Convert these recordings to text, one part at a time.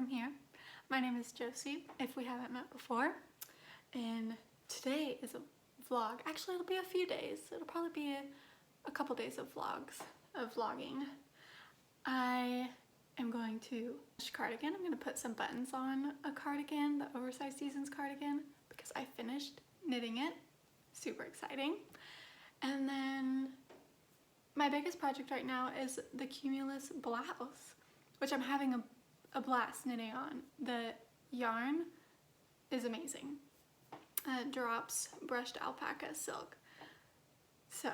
from here. My name is Josie, if we haven't met before, and today is a vlog. Actually, it'll be a few days. It'll probably be a couple days of vlogging. I am going to wash a cardigan. I'm going to put some buttons on a cardigan, the oversized seasons cardigan, because I finished knitting it. Super exciting. And then my biggest project right now is the Cumulus Blouse, which I'm having a blast knitting on. The yarn is amazing. Drops brushed alpaca silk. So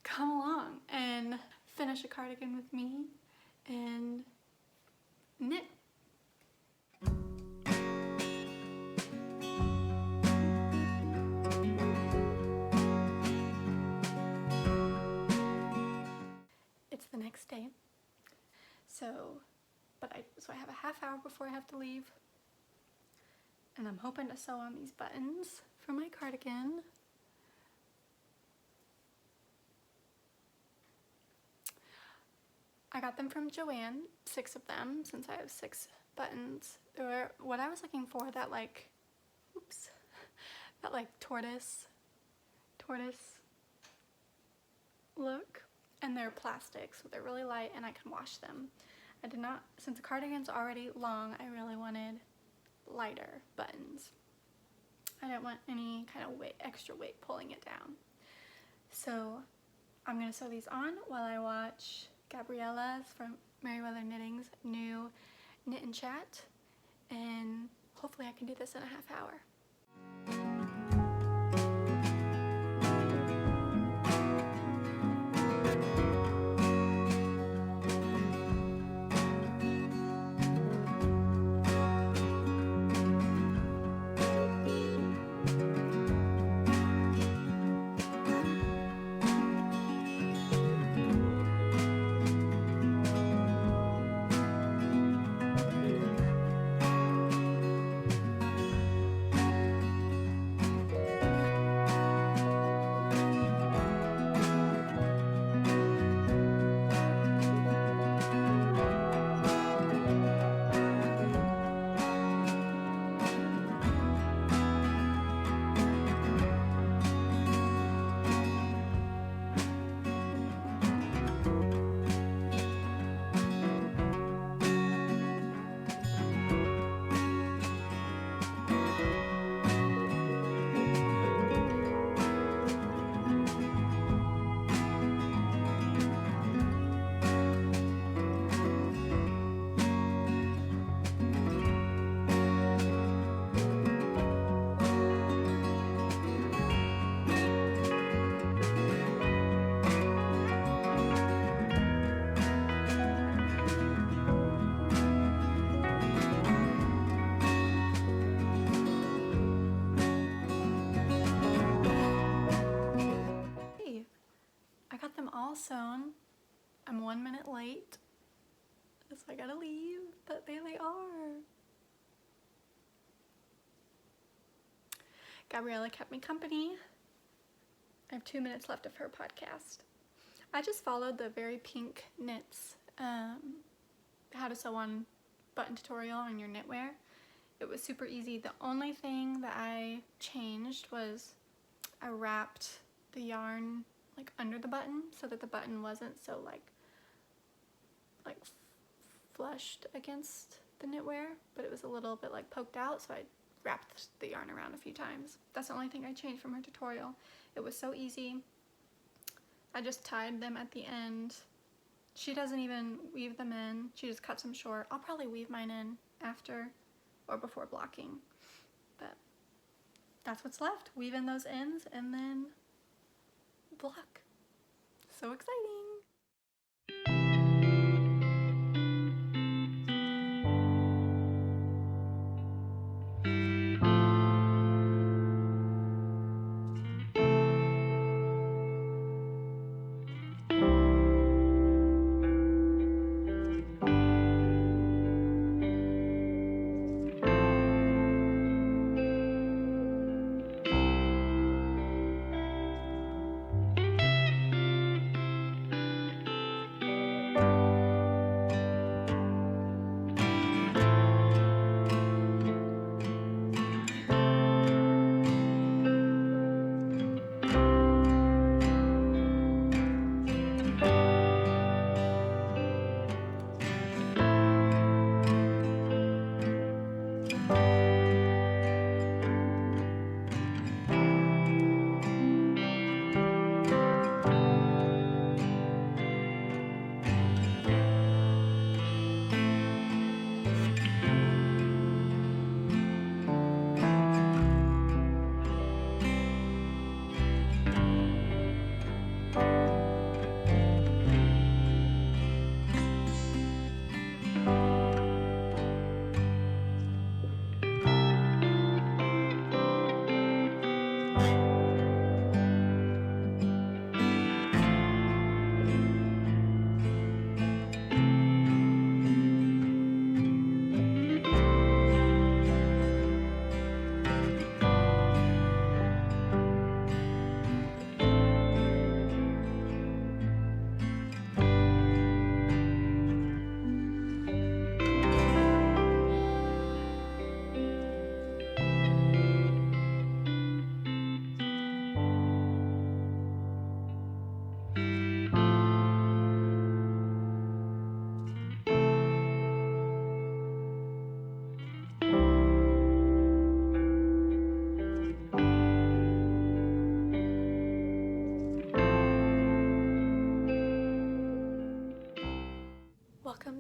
come along and finish a cardigan with me and knit. It's the next day. So I have a half hour before I have to leave, and I'm hoping to sew on these buttons for my cardigan. I got them from Joann, 6 of them, since I have 6 buttons. They were what I was looking for, that like tortoise look. And they're plastic, so they're really light and I can wash them. I did not, since the cardigan's already long, I really wanted lighter buttons. I didn't want any kind of extra weight pulling it down. So I'm gonna sew these on while I watch Gabriella's from Merryweather Knitting's new Knit and Chat, and hopefully I can do this in a half hour. All sewn. I'm 1 minute late, so I gotta leave, but there they are. Gabriella kept me company. I have 2 minutes left of her podcast. I just followed the Very Pink Knits how to sew on button tutorial on your knitwear. It was super easy. The only thing that I changed was I wrapped the yarn like under the button so that the button wasn't so like flushed against the knitwear, but it was a little bit like poked out, so I wrapped the yarn around a few times. That's the only thing I changed from her tutorial. It was so easy. I just tied them at the end. She doesn't even weave them in. She just cuts them short. I'll probably weave mine in after or before blocking, but that's what's left. Weave in those ends and then block. So exciting.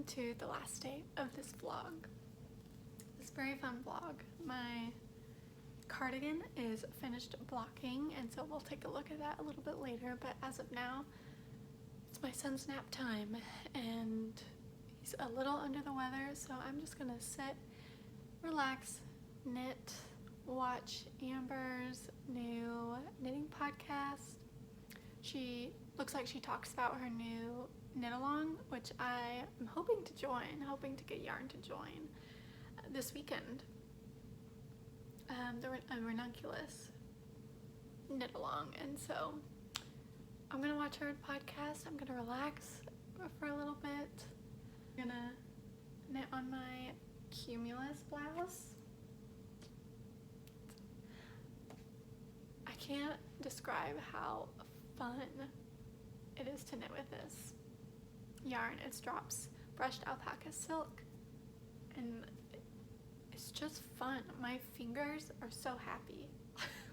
welcome to the last day of this vlog. This very fun vlog. My cardigan is finished blocking, and so we'll take a look at that a little bit later, but as of now, it's my son's nap time, and he's a little under the weather, so I'm just gonna sit, relax, knit, watch Amber's new knitting podcast. She looks like she talks about her new knit along, which I am hoping to join, hoping to get yarn to join this weekend. A ranunculus knit along, and so I'm gonna watch her podcast. I'm gonna relax for a little bit. I'm gonna knit on my Cumulus blouse. I can't describe how fun it is to knit with this yarn. It's drops brushed alpaca silk, and it's just fun. My fingers are so happy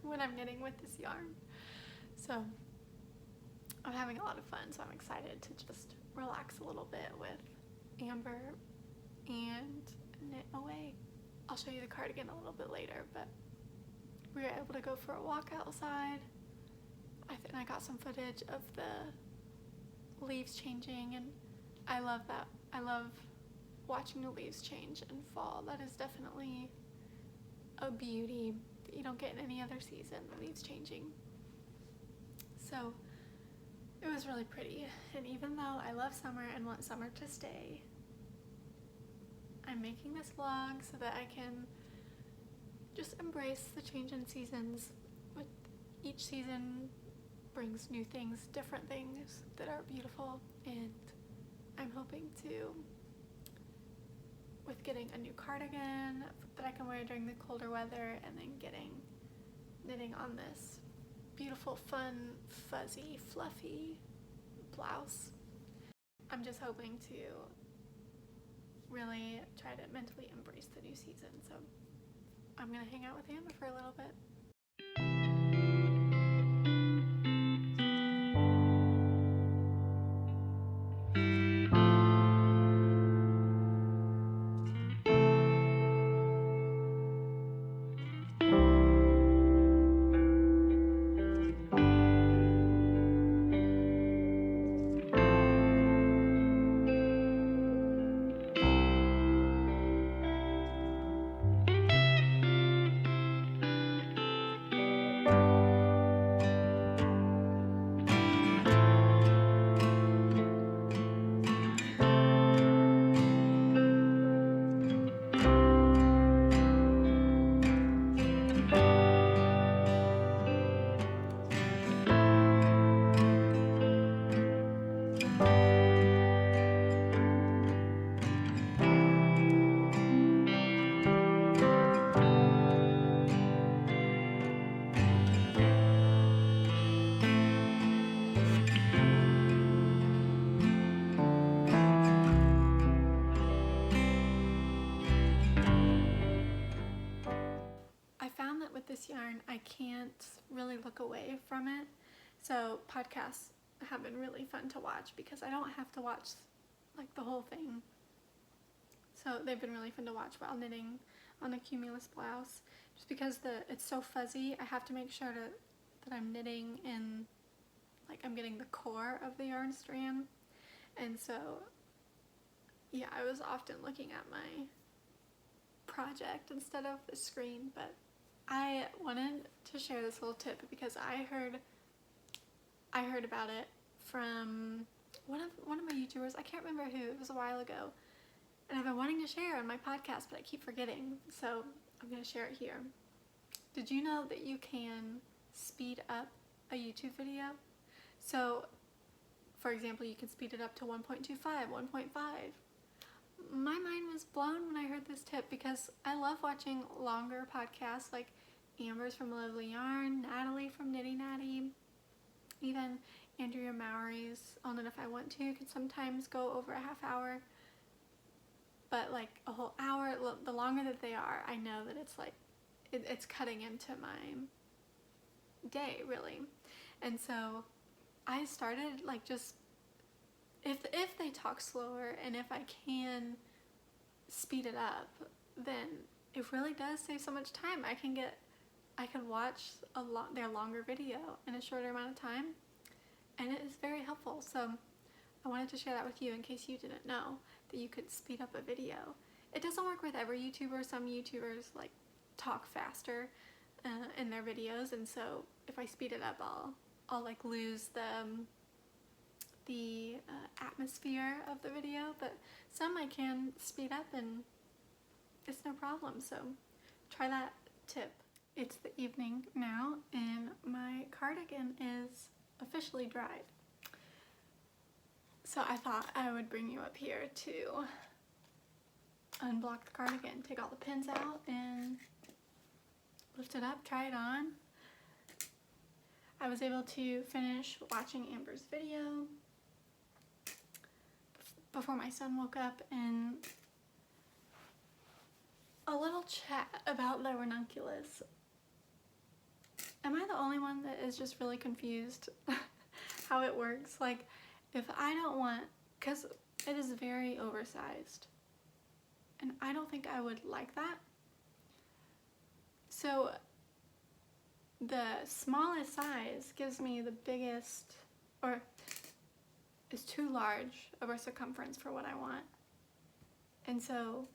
when I'm knitting with this yarn. So I'm having a lot of fun, so I'm excited to just relax a little bit with Amber and knit away. I'll show you the cardigan a little bit later, but we were able to go for a walk outside. I got some footage of the leaves changing, and I love that. I love watching the leaves change in fall. That is definitely a beauty that you don't get in any other season, the leaves changing. So it was really pretty, and even though I love summer and want summer to stay, I'm making this vlog so that I can just embrace the change in seasons. With each season brings new things, different things that are beautiful, and I'm hoping to, with getting a new cardigan that I can wear during the colder weather, and then knitting on this beautiful, fun, fuzzy, fluffy blouse. I'm just hoping to really try to mentally embrace the new season, so I'm gonna hang out with Amber for a little bit. This yarn, I can't really look away from it, so podcasts have been really fun to watch because I don't have to watch like the whole thing, so they've been really fun to watch while knitting on the Cumulus blouse. Just because it's so fuzzy, I have to make sure that I'm knitting in, like, I'm getting the core of the yarn strand, and so yeah, I was often looking at my project instead of the screen, but I wanted to share this little tip because I heard about it from one of my YouTubers. I can't remember who. It was a while ago, and I've been wanting to share on my podcast, but I keep forgetting. So I'm gonna share it here. Did you know that you can speed up a YouTube video? So, for example, you can speed it up to 1.25, 1.5. My mind was blown when I heard this tip because I love watching longer podcasts like Amber's from Lovely Yarn, Natalie from Knitty Natty, even Andrea Mowry's I'll Knit If I Want To can sometimes go over a half hour, but like a whole hour, the longer that they are, I know that it's like, it's cutting into my day really. And so I started like just if they talk slower and if I can speed it up, then it really does save so much time. I can watch their longer video in a shorter amount of time, and it is very helpful. So I wanted to share that with you in case you didn't know that you could speed up a video. It doesn't work with every YouTuber. Some YouTubers like talk faster in their videos, and so if I speed it up, I'll like lose the atmosphere of the video. But some I can speed up and it's no problem. So try that tip. It's the evening now, and my cardigan is officially dried. So I thought I would bring you up here to unblock the cardigan, take all the pins out and lift it up, try it on. I was able to finish watching Amber's video before my son woke up, and a little chat about the ranunculus. Am I the only one that is just really confused how it works? Like, if I don't want, because it is very oversized, and I don't think I would like that. So the smallest size gives me the biggest, or is too large of a circumference for what I want. And so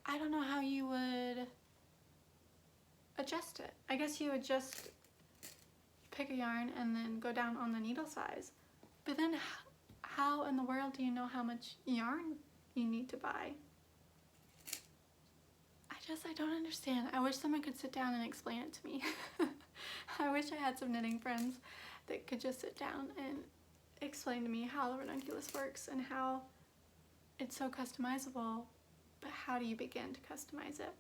I don't know how you would adjust it. I guess you would just pick a yarn and then go down on the needle size. But then how in the world do you know how much yarn you need to buy? I don't understand. I wish someone could sit down and explain it to me. I wish I had some knitting friends that could just sit down and explain to me how the ranunculus works and how it's so customizable, but how do you begin to customize it?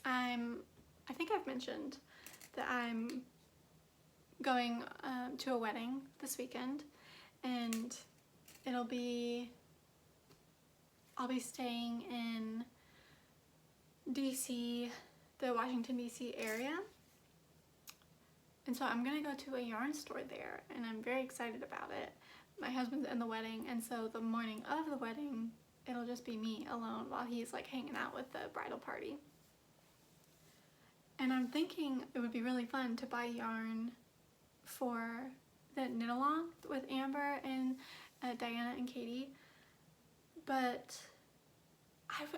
I think I've mentioned that I'm going to a wedding this weekend, and I'll be staying in DC, the Washington DC area, and so I'm gonna go to a yarn store there, and I'm very excited about it. My husband's in the wedding, and so the morning of the wedding it'll just be me alone while he's like hanging out with the bridal party. And I'm thinking it would be really fun to buy yarn for the knit along with Amber and Diana and Katie, but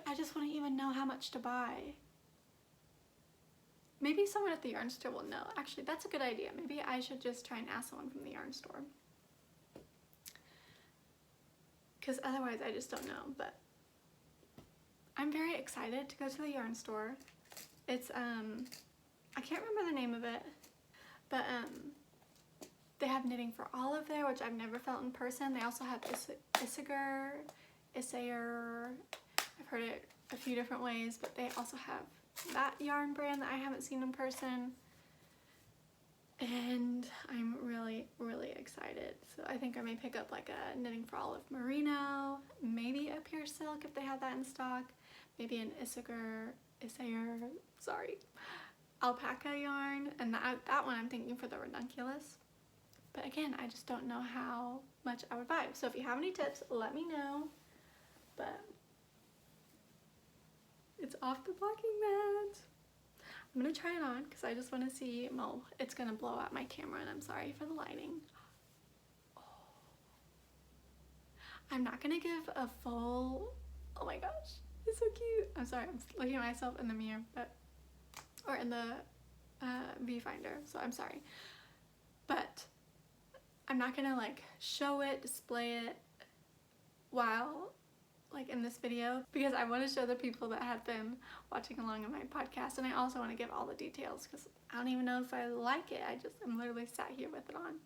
I just want to even know how much to buy. Maybe someone at the yarn store will know. Actually, that's a good idea. Maybe I should just try and ask someone from the yarn store, because otherwise I just don't know. But I'm very excited to go to the yarn store. It's I can't remember the name of it, but they have knitting for olive there, which I've never felt in person. They also have Isager. I've heard it a few different ways, but they also have that yarn brand that I haven't seen in person, and I'm really, really excited. So I think I may pick up like a knitting for olive merino, maybe a pure silk if they have that in stock, maybe an Isager, alpaca yarn, and that one I'm thinking for the ranunculus. But again, I just don't know how much I would buy. So if you have any tips, let me know. But it's off the blocking mat. I'm gonna try it on because I just want to see. Well, it's gonna blow out my camera, and I'm sorry for the lighting. Oh. I'm not gonna give a full. Oh my gosh, it's so cute. I'm sorry, I'm looking at myself in the mirror, or in the viewfinder. So I'm sorry, but I'm not gonna like show it, display it while like in this video, because I want to show the people that have been watching along in my podcast, and I also want to give all the details because I don't even know if I like it. I'm literally sat here with it on,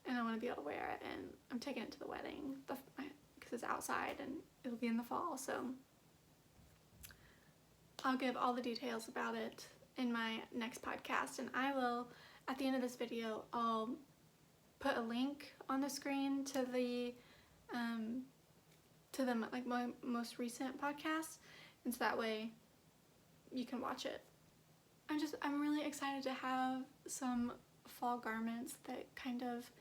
and I want to be able to wear it, and I'm taking it to the wedding because it's outside and it'll be in the fall, so I'll give all the details about it in my next podcast. And I will, at the end of this video, I'll put a link on the screen to the like my most recent podcast, and so that way you can watch it. I'm really excited to have some fall garments that kind of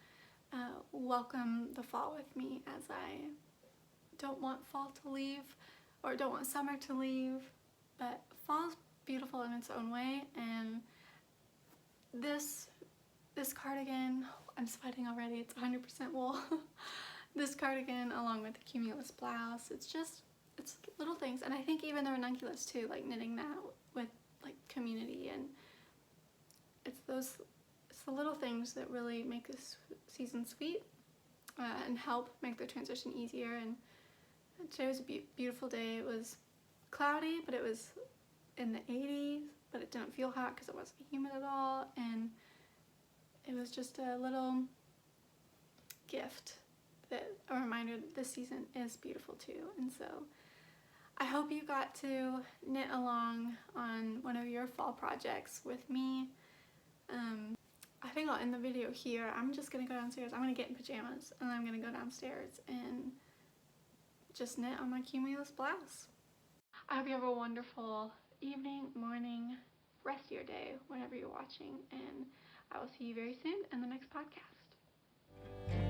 welcome the fall with me, as I don't want fall to leave, or don't want summer to leave, but fall's beautiful in its own way. And this cardigan, I'm sweating already, it's 100% wool. This cardigan, along with the Cumulus blouse, it's little things. And I think even the ranunculus too, like knitting that with like community, and it's the little things that really make this season sweet and help make the transition easier. And today was a beautiful day. It was cloudy, but it was in the 80s, but it didn't feel hot because it wasn't humid at all. And it was just a little gift, a reminder that this season is beautiful too. And so I hope you got to knit along on one of your fall projects with me. I think I'll end the video here. I'm just gonna go downstairs. I'm gonna get in pajamas and I'm gonna go downstairs and just knit on my Cumulus blouse. I hope you have a wonderful evening, morning, rest of your day, whenever you're watching, and I will see you very soon in the next podcast.